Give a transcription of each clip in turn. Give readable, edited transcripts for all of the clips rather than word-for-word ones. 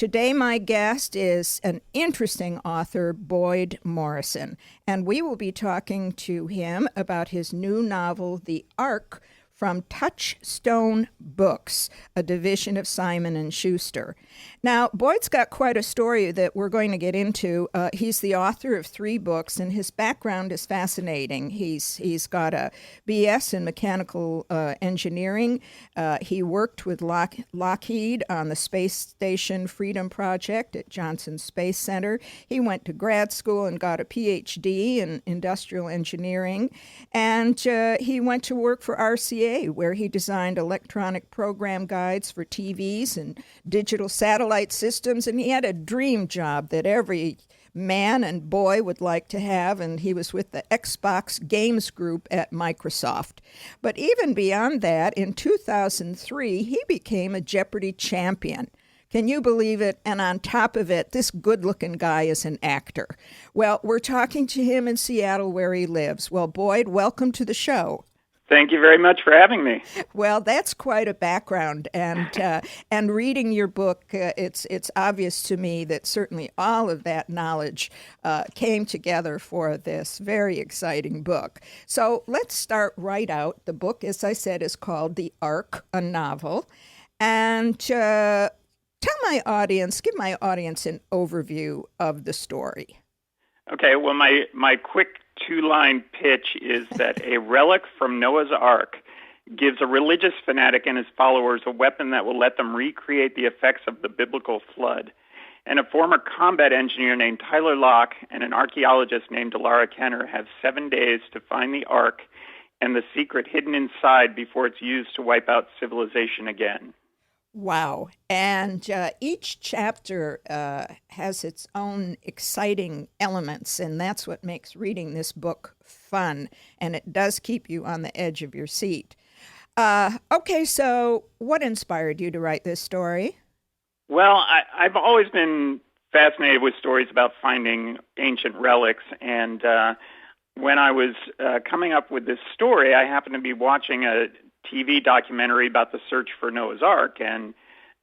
Today, my guest is an interesting author, Boyd Morrison, and we will be talking to him about his new novel, The Ark, from Touchstone Books, a division of Simon & Schuster. Now, Boyd's got quite a story that we're going to get into. He's the author of 3 books, and his background is fascinating. He's got a BS in mechanical engineering. He worked with Lockheed on the Space Station Freedom Project at Johnson Space Center. He went to grad school and got a PhD in industrial engineering, and he went to work for RCA, where he designed electronic program guides for TVs and digital satellite systems, and he had a dream job that every man and boy would like to have, and he was with the Xbox Games Group at Microsoft. But even beyond that, in 2003, he became a Jeopardy champion. Can you believe it? And on top of it, this good-looking guy is an actor. Well, we're talking to him in Seattle, where he lives. Well, Boyd, welcome to the show. Thank you very much for having me. Well, that's quite a background, and reading your book, it's obvious to me that certainly all of that knowledge came together for this very exciting book. So let's start right out. The book, as I said, is called The Ark, a novel, and give my audience an overview of the story. Okay, well, my quick 2-line pitch is that a relic from Noah's Ark gives a religious fanatic and his followers a weapon that will let them recreate the effects of the biblical flood. And a former combat engineer named Tyler Locke and an archaeologist named Delara Kenner have 7 days to find the Ark and the secret hidden inside before it's used to wipe out civilization again. Wow. And each chapter has its own exciting elements, and that's what makes reading this book fun, and it does keep you on the edge of your seat. Okay, so what inspired you to write this story? Well, I've always been fascinated with stories about finding ancient relics, and when I was coming up with this story, I happened to be watching a TV documentary about the search for Noah's Ark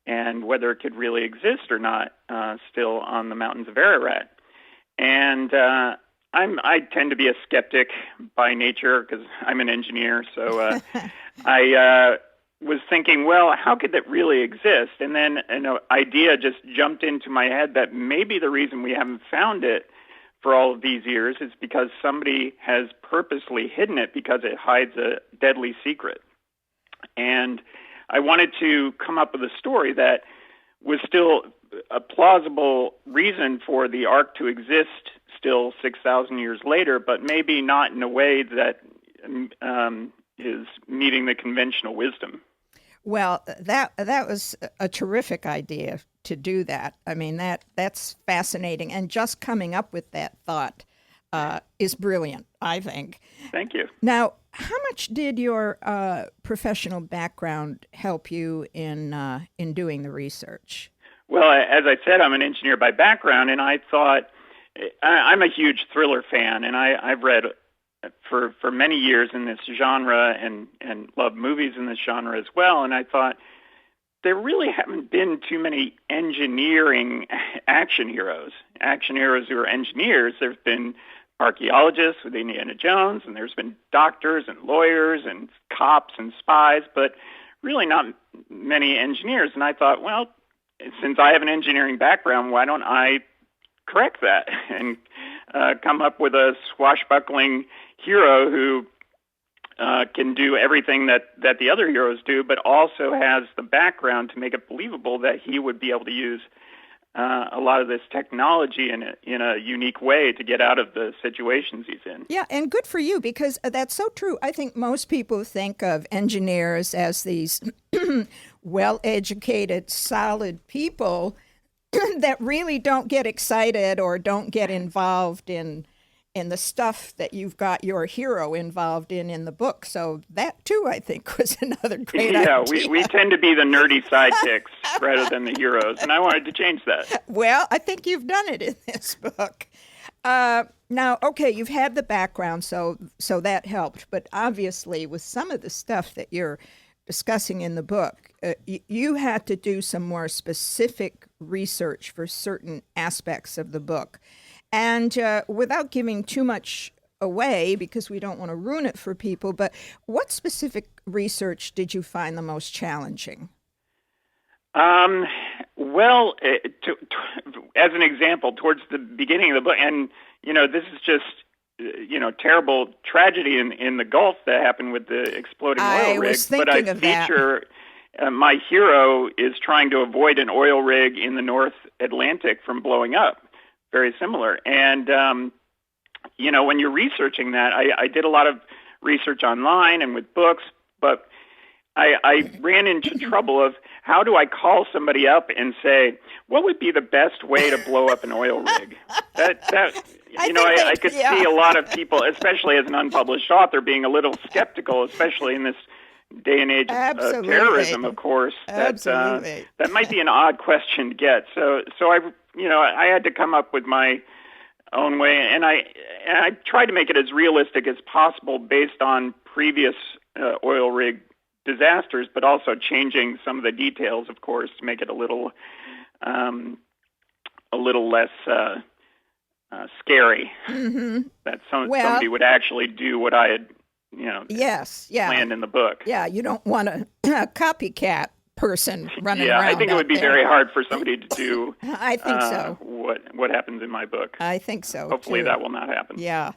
and whether it could really exist or not still on the mountains of Ararat. And I tend to be a skeptic by nature because I'm an engineer, so I was thinking, well, how could that really exist? And then an idea just jumped into my head that maybe the reason we haven't found it for all of these years is because somebody has purposely hidden it because it hides a deadly secret. And I wanted to come up with a story that was still a plausible reason for the Ark to exist still 6,000 years later, but maybe not in a way that is meeting the conventional wisdom. Well, that was a terrific idea to do that. I mean, that's fascinating, and just coming up with that thought is brilliant, I think. Thank you. Now, how much did your professional background help you in doing the research? Well, as I said, I'm an engineer by background, and I thought I'm a huge thriller fan, and I've read for many years in this genre and love movies in this genre as well. And I thought there really haven't been too many engineering action heroes who are engineers. There's been archaeologists with Indiana Jones, and there's been doctors and lawyers and cops and spies, but really not many engineers. And I thought, well, since I have an engineering background, why don't I correct that and come up with a swashbuckling hero who can do everything that the other heroes do, but also has the background to make it believable that he would be able to use a lot of this technology in a unique way to get out of the situations he's in. Yeah, and good for you, because that's so true. I think most people think of engineers as these well-educated, solid people that really don't get excited or don't get involved in the stuff that you've got your hero involved in the book. So that, too, I think, was another great idea. Yeah, we tend to be the nerdy sidekicks rather than the heroes, and I wanted to change that. Well, I think you've done it in this book. Now, okay, you've had the background, so that helped. But obviously, with some of the stuff that you're discussing in the book, you had to do some more specific research for certain aspects of the book. And without giving too much away, because we don't want to ruin it for people, but what specific research did you find the most challenging? Well, as an example, towards the beginning of the book, and, this is just, terrible tragedy in the Gulf that happened with the exploding oil rig. But I feature my hero is trying to avoid an oil rig in the North Atlantic from blowing up. Very similar. And, when you're researching that, I did a lot of research online and with books, but I ran into trouble of how do I call somebody up and say, what would be the best way to blow up an oil rig? I could see a lot of people, especially as an unpublished author, being a little skeptical, especially in this day and age of terrorism, of course. That might be an odd question to get. So I had to come up with my own way, and I tried to make it as realistic as possible based on previous oil rig disasters, but also changing some of the details, of course, to make it a little less scary. Mm-hmm. That somebody would actually do what I had, planned in the book. Yeah, you don't want a copycat person running around. Yeah, I think it would be very hard for somebody to do. I think so. What happens in my book? I think so. Hopefully too. That will not happen. Yeah.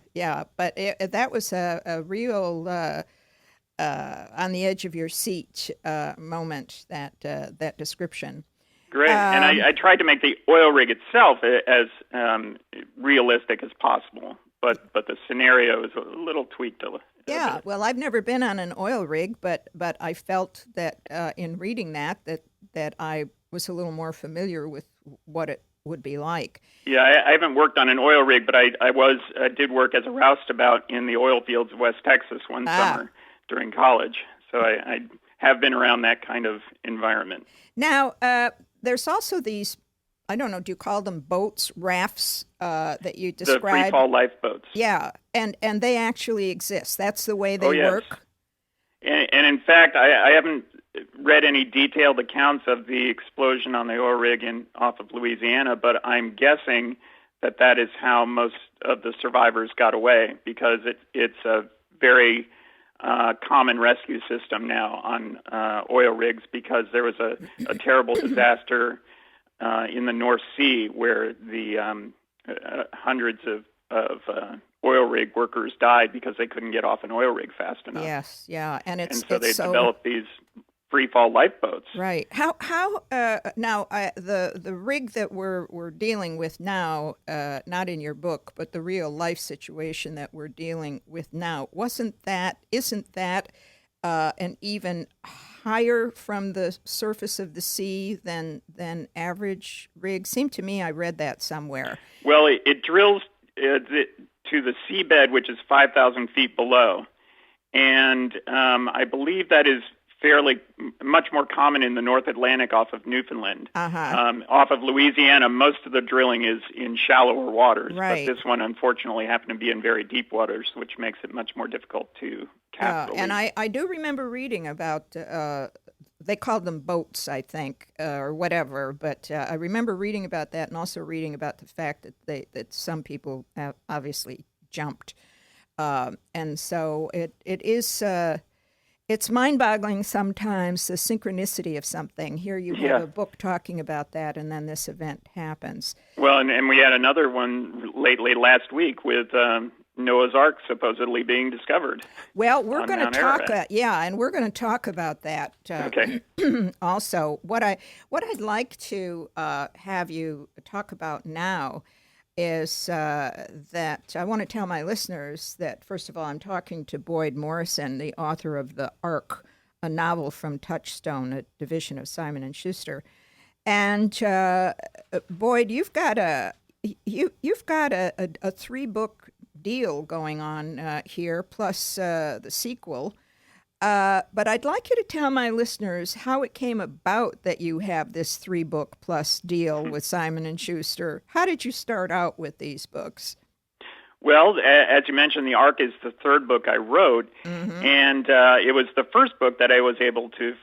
But that was a real on the edge of your seat moment. That description. Great, and I tried to make the oil rig itself as realistic as possible, but the scenario is a little tweaked. Yeah, well, I've never been on an oil rig, but I felt that in reading that I was a little more familiar with what it would be like. Yeah, I haven't worked on an oil rig, but I did work as a roustabout in the oil fields of West Texas one summer during college, so I have been around that kind of environment. Now, there's also these, I don't know, do you call them boats, rafts that you described? The free-fall lifeboats. Yeah, and they actually exist. That's the way they work? And in fact, I haven't read any detailed accounts of the explosion on the oil rig off of Louisiana, but I'm guessing that is how most of the survivors got away, because it's a very common rescue system now on oil rigs, because there was a terrible disaster in the North Sea where the hundreds of oil rig workers died because they couldn't get off an oil rig fast enough. Yes, yeah, and so they developed these free-fall lifeboats. Right. How now the rig that we're dealing with now, not in your book, but the real life situation that we're dealing with now, isn't that an even higher from the surface of the sea than average rig? Seemed to me I read that somewhere. Well, it drills to the seabed, which is 5,000 feet below, and I believe that is fairly much more common in the North Atlantic off of Newfoundland. Off of Louisiana, most of the drilling is in shallower waters, but this one unfortunately happened to be in very deep waters, which makes it much more difficult to capture. And I do remember reading about, they called them boats, I think, or whatever, but I remember reading about that, and also reading about the fact that some people have obviously jumped. And so it is... it's mind-boggling sometimes, the synchronicity of something. Here you have a book talking about that, and then this event happens. Well, and we had another one last week with Noah's Ark supposedly being discovered. Well, we're going to talk, and we're going to talk about that. Okay. Also, what I'd like to have you talk about now is that I want to tell my listeners that, first of all, I'm talking to Boyd Morrison, the author of The Ark, a novel from Touchstone, a division of Simon & Schuster. And Boyd, you've got a 3-book deal going on here, plus the sequel. But I'd like you to tell my listeners how it came about that you have this 3-book plus deal with Simon & Schuster. How did you start out with these books? Well, as you mentioned, The Ark is the 3rd book I wrote, and it was the first book that I was able to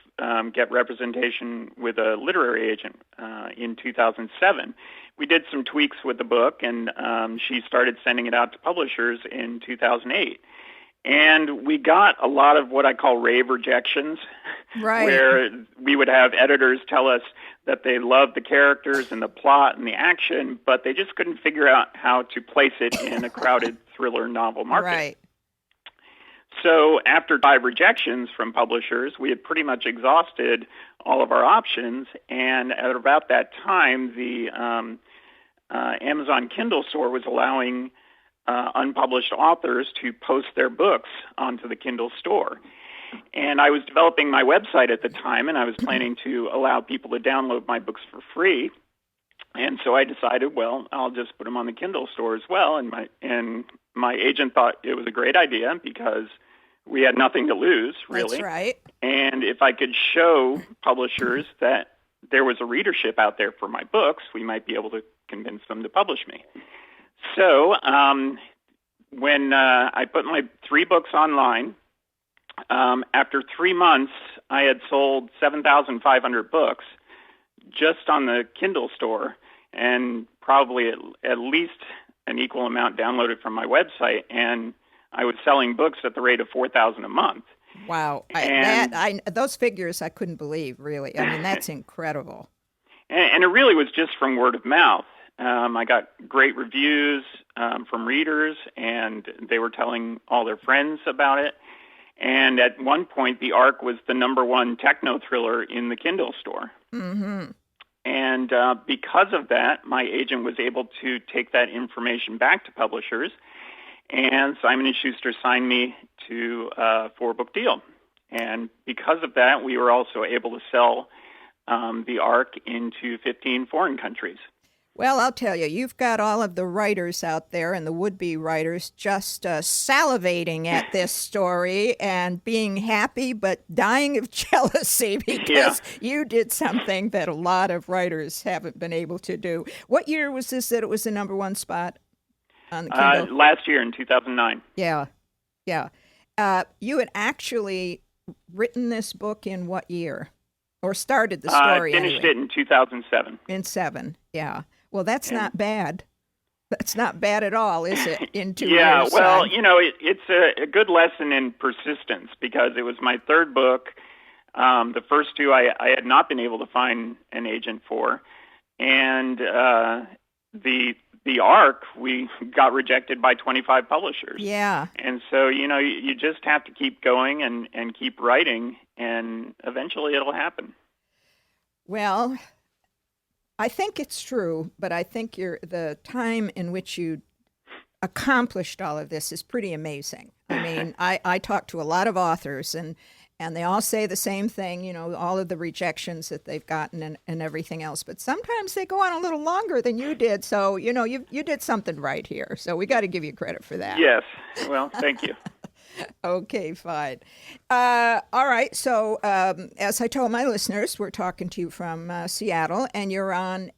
get representation with a literary agent in 2007. We did some tweaks with the book, and she started sending it out to publishers in 2008. And we got a lot of what I call rave rejections, right, where we would have editors tell us that they loved the characters and the plot and the action, but they just couldn't figure out how to place it in a crowded thriller novel market. Right. So after 5 rejections from publishers, we had pretty much exhausted all of our options, and at about that time, the Amazon Kindle store was allowing unpublished authors to post their books onto the Kindle store. And I was developing my website at the time, and I was planning to allow people to download my books for free. And so I decided, well, I'll just put them on the Kindle store as well. And my agent thought it was a great idea because we had nothing to lose, really. That's right. And if I could show publishers that there was a readership out there for my books, we might be able to convince them to publish me. So when I put my 3 books online, after 3 months, I had sold 7,500 books just on the Kindle store, and probably at least an equal amount downloaded from my website, and I was selling books at the rate of 4,000 a month. Wow. Those figures I couldn't believe, really. I mean, that's incredible. And it really was just from word of mouth. I got great reviews from readers, and they were telling all their friends about it. And at one point, The Ark was the #1 techno thriller in the Kindle store. Mm-hmm. And because of that, my agent was able to take that information back to publishers, and Simon & Schuster signed me to a 4-book deal. And because of that, we were also able to sell The Ark into 15 foreign countries. Well, I'll tell you, you've got all of the writers out there and the would-be writers just salivating at this story and being happy but dying of jealousy because you did something that a lot of writers haven't been able to do. What year was this that it was the #1 spot on the Kindle? Last year in 2009. Yeah. You had actually written this book in what year? Or started the story I finished anyway. it in 2007. In 7, yeah. Well, that's not bad. That's not bad at all, is it? In 2 years. Yeah, well, it's a good lesson in persistence because it was my 3rd book. The first 2 I had not been able to find an agent for. And the Ark, we got rejected by 25 publishers. Yeah. And so, you just have to keep going and keep writing, and eventually it'll happen. Well, I think it's true, but I think the time in which you accomplished all of this is pretty amazing. I mean, I talk to a lot of authors, and they all say the same thing, all of the rejections that they've gotten and everything else. But sometimes they go on a little longer than you did. So, you did something right here. So we got to give you credit for that. Yes. Well, thank you. Okay, fine. All right. So as I told my listeners, we're talking to you from Seattle, and you're on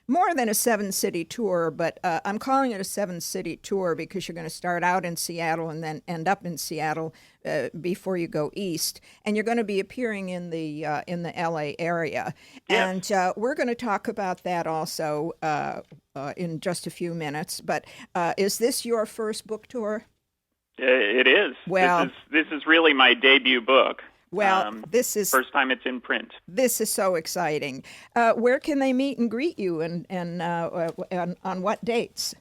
more than a 7-city tour, but I'm calling it a 7-city tour because you're going to start out in Seattle and then end up in Seattle before you go east. And you're going to be appearing in the LA area. Yes. And we're going to talk about that also in just a few minutes. But is this your first book tour? It is. Well, this is really my debut book. Well, this is first time it's in print. This is so exciting. Where can they meet and greet you, and on what dates?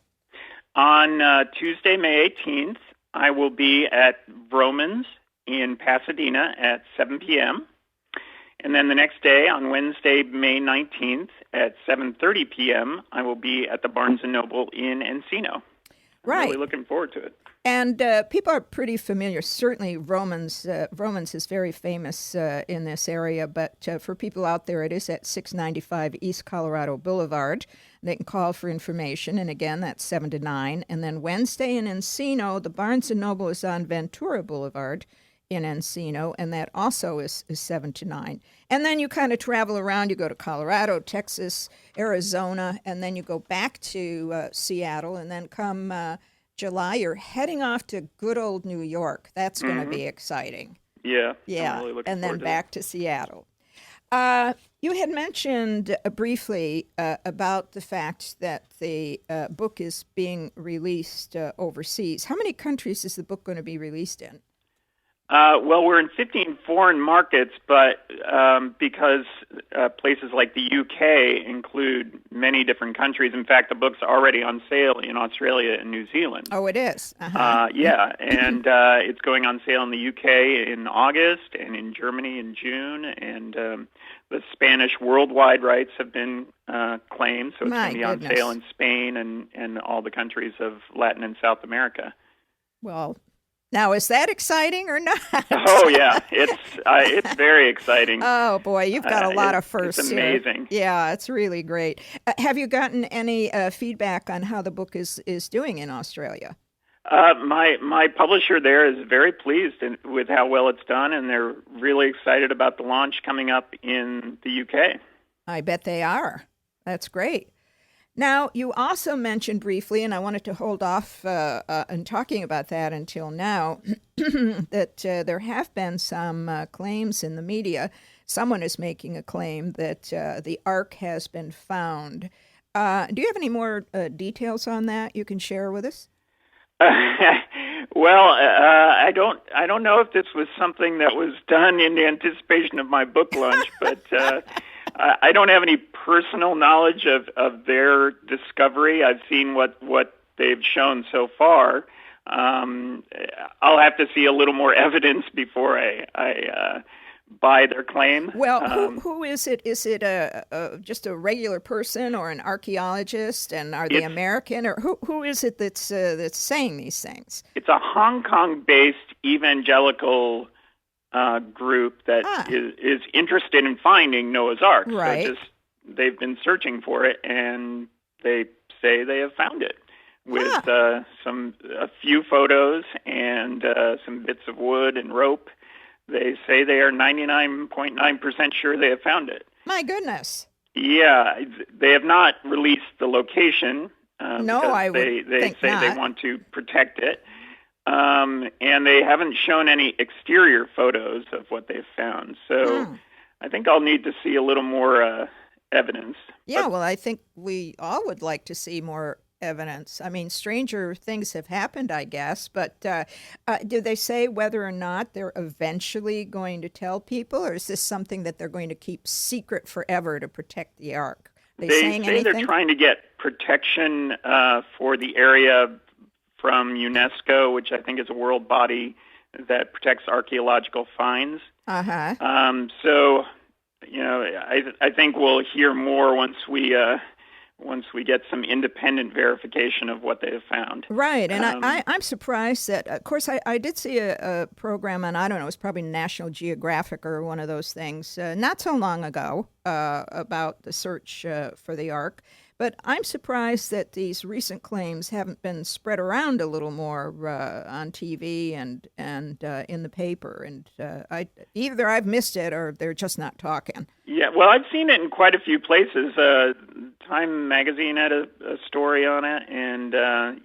On Tuesday, May 18th, I will be at Vroman's in Pasadena at 7 p.m. And then the next day, on Wednesday, May 19th at 7:30 p.m., I will be at the Barnes & Noble in Encino. Right. I'm really looking forward to it. And people are pretty familiar. Certainly, Vroman's is very famous in this area. But for people out there, it is at 695 East Colorado Boulevard. They can call for information. And again, that's 7 to 9. And then Wednesday in Encino, the Barnes & Noble is on Ventura Boulevard in Encino, and that also is 7 to 9. And then you kind of travel around. You go to Colorado, Texas, Arizona, and then you go back to Seattle, and then come July, you're heading off to good old New York. That's going to be exciting. Yeah. Yeah, I'm really looking and then forward to back to Seattle. You had mentioned briefly about the fact that the book is being released overseas. How many countries is the book going to be released in? Well, we're in 15 foreign markets, but because places like the UK include many different countries. In fact, the book's already on sale in Australia and New Zealand. Oh, it is? Uh-huh. Yeah, and it's going on sale in the UK in August and in Germany in June, and the Spanish worldwide rights have been claimed, so it's going to be on sale in Spain and all the countries of Latin and South America. Well, now, is that exciting or not? Oh yeah, it's very exciting. Oh boy, you've got a lot of firsts. It's amazing. Here. Yeah, it's really great. Have you gotten any feedback on how the book is doing in Australia? My publisher there is very pleased with how well it's done, and they're really excited about the launch coming up in the UK. I bet they are. That's great. Now, you also mentioned briefly, and I wanted to hold off in talking about that until now, that there have been some claims in the media. Someone is making a claim that the Ark has been found. Do you have any more details on that you can share with us? Well, I don't know if this was something that was done in anticipation of my book launch, but I don't have any personal knowledge of their discovery. I've seen what they've shown so far. I'll have to see a little more evidence before I buy their claim. Well, who is it? Is it just a regular person or an archaeologist? And are they American? Or who is it that's saying these things? It's a Hong Kong-based evangelical group that is interested in finding Noah's Ark. Right. So they've been searching for it, and they say they have found it with a few photos and some bits of wood and rope. They say they are 99.9% sure they have found it. My goodness. Yeah, they have not released the location. No, I would think they say not. they want to protect it. And they haven't shown any exterior photos of what they've found. So I think I'll need to see a little more evidence. Yeah, well, I think we all would like to see more evidence. I mean, stranger things have happened, I guess. But do they say whether or not they're eventually going to tell people, or is this something that they're going to keep secret forever to protect the Ark? They say they're trying to get protection for the area from UNESCO, which I think is a world body that protects archaeological finds. Uh-huh. So, I think we'll hear more once we get some independent verification of what they have found. Right, and I'm surprised that, of course, I did see a program on, I don't know, it was probably National Geographic or one of those things, not so long ago, about the search for the Ark. But I'm surprised that these recent claims haven't been spread around a little more on TV and in the paper. And either I've missed it or they're just not talking. Yeah, well, I've seen it in quite a few places. Time magazine had a story on it, and the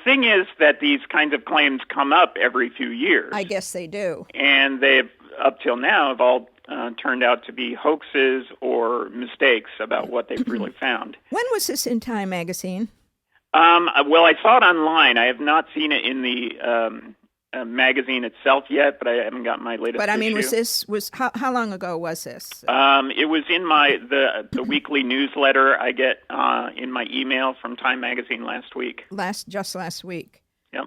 thing is that these kinds of claims come up every few years. I guess they do. And they've, up till now, have all turned out to be hoaxes or mistakes about what they've really found. When was this in Time magazine? Well, I saw it online. I have not seen it in the magazine itself yet, but I haven't got my latest But I mean, issue. how long ago was this? It was in the weekly newsletter I get in my email from Time magazine last week. Just last week. Yep.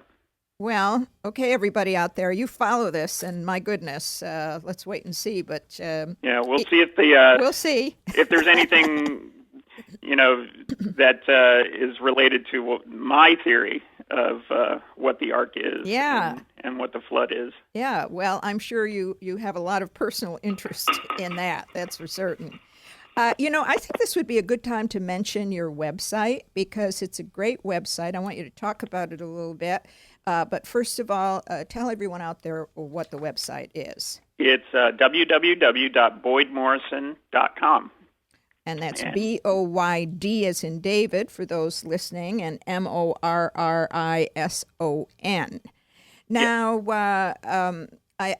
Well, okay, everybody out there, you follow this, and my goodness, let's wait and see. But yeah, we'll see if we'll see if there's anything that is related to my theory of what the Ark is, and what the flood is. Yeah, well, I'm sure you have a lot of personal interest in that. That's for certain. I think this would be a good time to mention your website because it's a great website. I want you to talk about it a little bit. But first of all, tell everyone out there what the website is. It's www.boydmorrison.com. And that's BOYD as in David for those listening, and MORRISON. Now,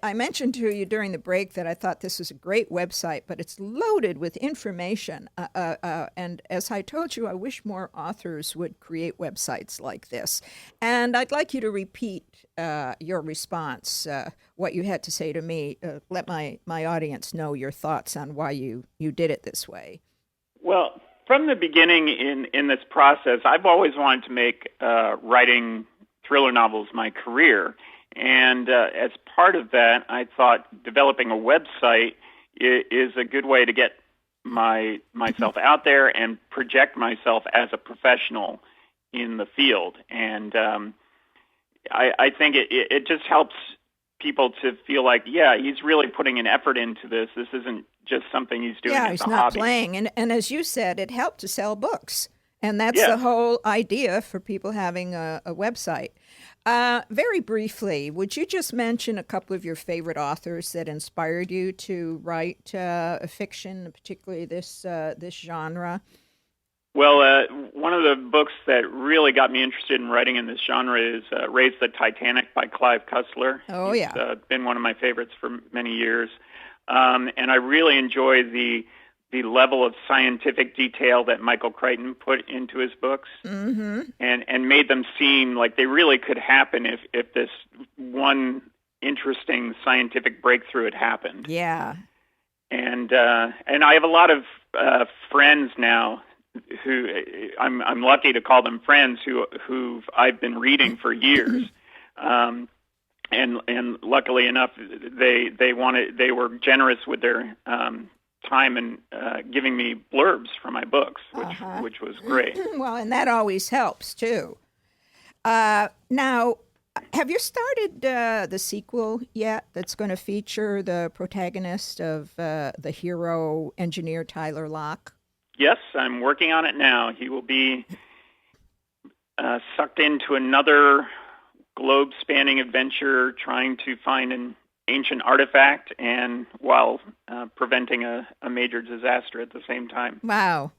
I mentioned to you during the break that I thought this was a great website, but it's loaded with information. And as I told you, I wish more authors would create websites like this. And I'd like you to repeat your response, what you had to say to me. Let my audience know your thoughts on why you did it this way. Well, from the beginning in this process, I've always wanted to make writing thriller novels my career. And as part of that, I thought developing a website is a good way to get myself out there and project myself as a professional in the field. And I think it just helps people to feel like, yeah, he's really putting an effort into this. This isn't just something he's doing as a hobby. Yeah, he's not playing. And as you said, it helped to sell books. And that's the whole idea for people having a website. Very briefly, would you just mention a couple of your favorite authors that inspired you to write fiction, particularly this genre? Well, one of the books that really got me interested in writing in this genre is Raise the Titanic by Clive Cussler. Oh, It's been one of my favorites for many years. And I really enjoy the level of scientific detail that Michael Crichton put into his books, and made them seem like they really could happen if this one interesting scientific breakthrough had happened. Yeah. And I have a lot of friends now who I'm lucky to call them friends who I've been reading for years. And luckily enough, they were generous with their time and giving me blurbs for my books, which was great. Well, and that always helps too. Now, have you started the sequel yet? That's going to feature the protagonist of the hero engineer Tyler Locke. Yes, I'm working on it now. He will be sucked into another globe-spanning adventure, trying to find an ancient artifact, and while preventing a major disaster at the same time. Wow.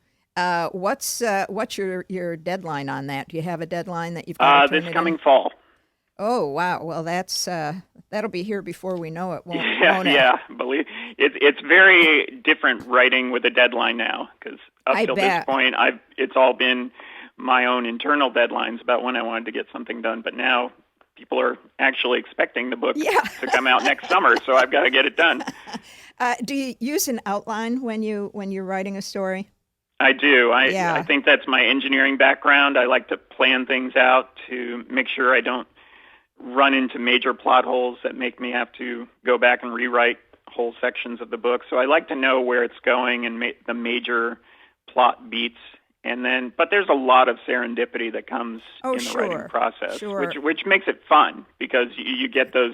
What's your deadline on that? Do you have a deadline that you've got to turn this it coming in? fall. Oh, wow. Well, that'll be here before we know it, won't it? Yeah. Believe it's very different writing with a deadline now, because up till this point, it's all been my own internal deadlines about when I wanted to get something done. But now people are actually expecting the book to come out next summer, so I've got to get it done. Do you use an outline when you're writing a story? I do. I think that's my engineering background. I like to plan things out to make sure I don't run into major plot holes that make me have to go back and rewrite whole sections of the book. So I like to know where it's going and the major plot beats. But there's a lot of serendipity that comes in the writing process, which makes it fun, because you get those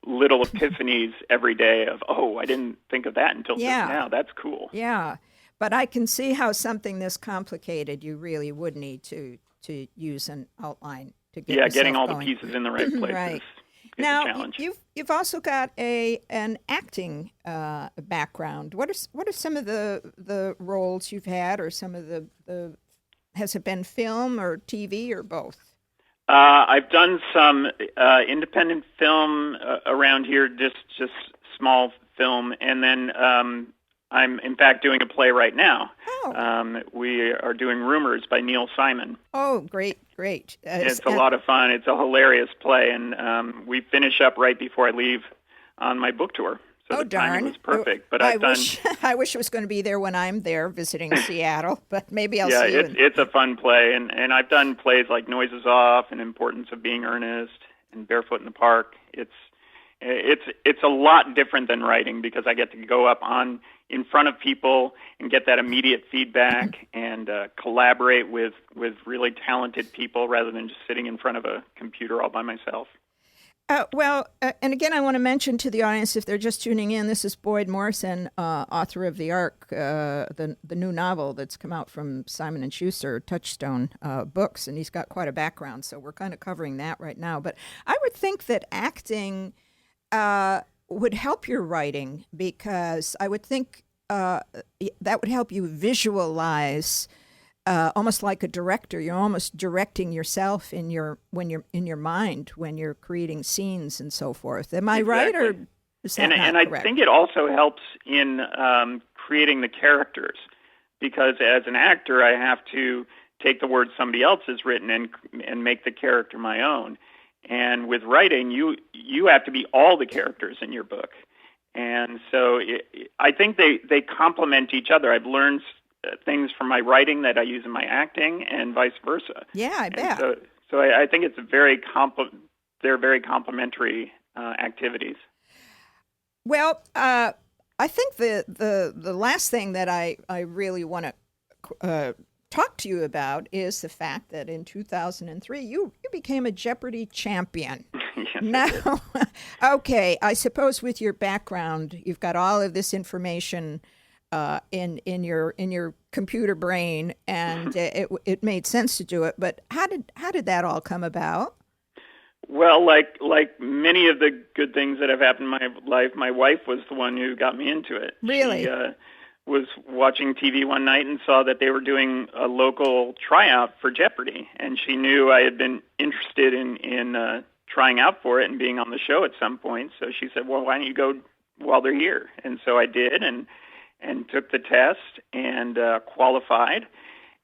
little epiphanies every day of, I didn't think of that until just now. That's cool. Yeah, but I can see how something this complicated, you really would need to use an outline to get yourself getting all going. the pieces in the right places. Right. Is Now, a challenge. you've also got an acting background. What are some of the roles you've had, or some of the has it been film or TV or both? I've done some independent film around here, just small film, and then I'm in fact doing a play right now. We are doing Rumors by Neil Simon. Oh, great. It's a lot of fun. It's a hilarious play, and we finish up right before I leave on my book tour. So the timing was perfect. But I wish it was going to be there when I'm there visiting Seattle, but maybe I'll see you. It's a fun play, and I've done plays like Noises Off and Importance of Being Earnest and Barefoot in the Park. It's a lot different than writing, because I get to go up in front of people and get that immediate feedback and collaborate with really talented people rather than just sitting in front of a computer all by myself. And again, I want to mention to the audience, if they're just tuning in, this is Boyd Morrison, author of The Ark, the new novel that's come out from Simon & Schuster, Touchstone Books, and he's got quite a background, so we're kind of covering that right now. But I would think that acting would help your writing, because I would think that would help you visualize almost like a director. You're almost directing yourself in your mind when you're creating scenes and so forth. Am I right, or is that not correct? I think it also helps in creating the characters, because as an actor, I have to take the words somebody else has written and make the character my own. And with writing, you have to be all the characters in your book. And so I think they complement each other. I've learned things from my writing that I use in my acting, and vice versa. Yeah, I bet. So I think it's they're very complementary activities. Well, I think the last thing that I really want to talk to you about is the fact that in 2003 you became a Jeopardy champion. Yes. Now, okay, I suppose with your background, you've got all of this information in your computer brain, and it made sense to do it. But how did that all come about? Well, like many of the good things that have happened in my life, my wife was the one who got me into it. Really? She was watching TV one night and saw that they were doing a local tryout for Jeopardy, and she knew I had been interested in trying out for it and being on the show at some point. So she said, "Well, why don't you go while they're here?" And so I did, and took the test and qualified.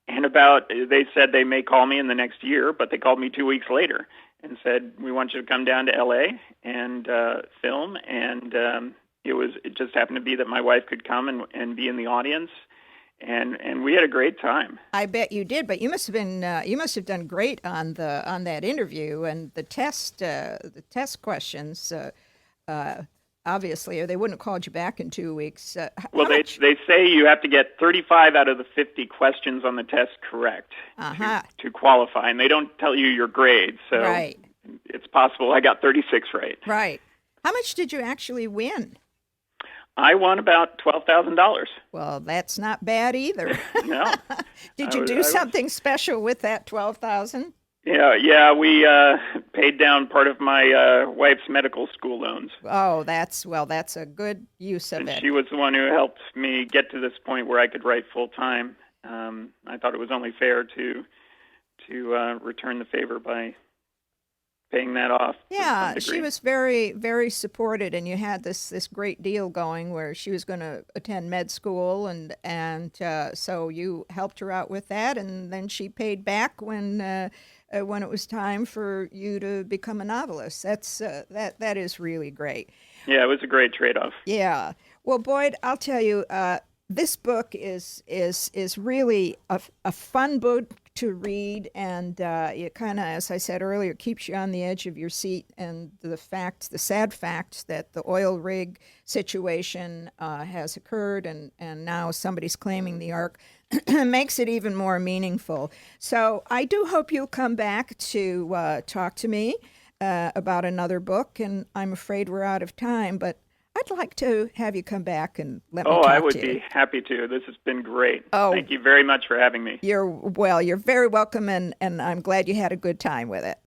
And they said they may call me in the next year, but they called me 2 weeks later and said, "We want you to come down to L.A. and film." And it just happened to be that my wife could come and be in the audience, and we had a great time. I bet you did, but you must have done great on that interview and the test questions. Obviously, or they wouldn't have called you back in 2 weeks. Well, they say you have to get 35 out of the 50 questions on the test correct to qualify, and they don't tell you your grade. So right. It's possible I got 36 right. Right. How much did you actually win? I won about $12,000. Well, that's not bad either. No. Did you do something special with that $12,000? Yeah, we paid down part of my wife's medical school loans. Oh, that's a good use of it. She was the one who helped me get to this point where I could write full time. I thought it was only fair to return the favor by paying that off. Yeah, she was very, very supported, and you had this great deal going where she was going to attend med school, and so you helped her out with that, and then she paid back when it was time for you to become a novelist. That is really great. Yeah, it was a great trade-off. Yeah. Well, Boyd, I'll tell you, this book is really a fun book to read, and it kind of, as I said earlier, keeps you on the edge of your seat. And the sad fact that the oil rig situation has occurred, and now somebody's claiming the Ark, makes it even more meaningful. So I do hope you'll come back to talk to me about another book, and I'm afraid we're out of time, but I'd like to have you come back and let me talk to you. Oh, I would be happy to. This has been great. Oh, thank you very much for having me. You're very welcome, and I'm glad you had a good time with it.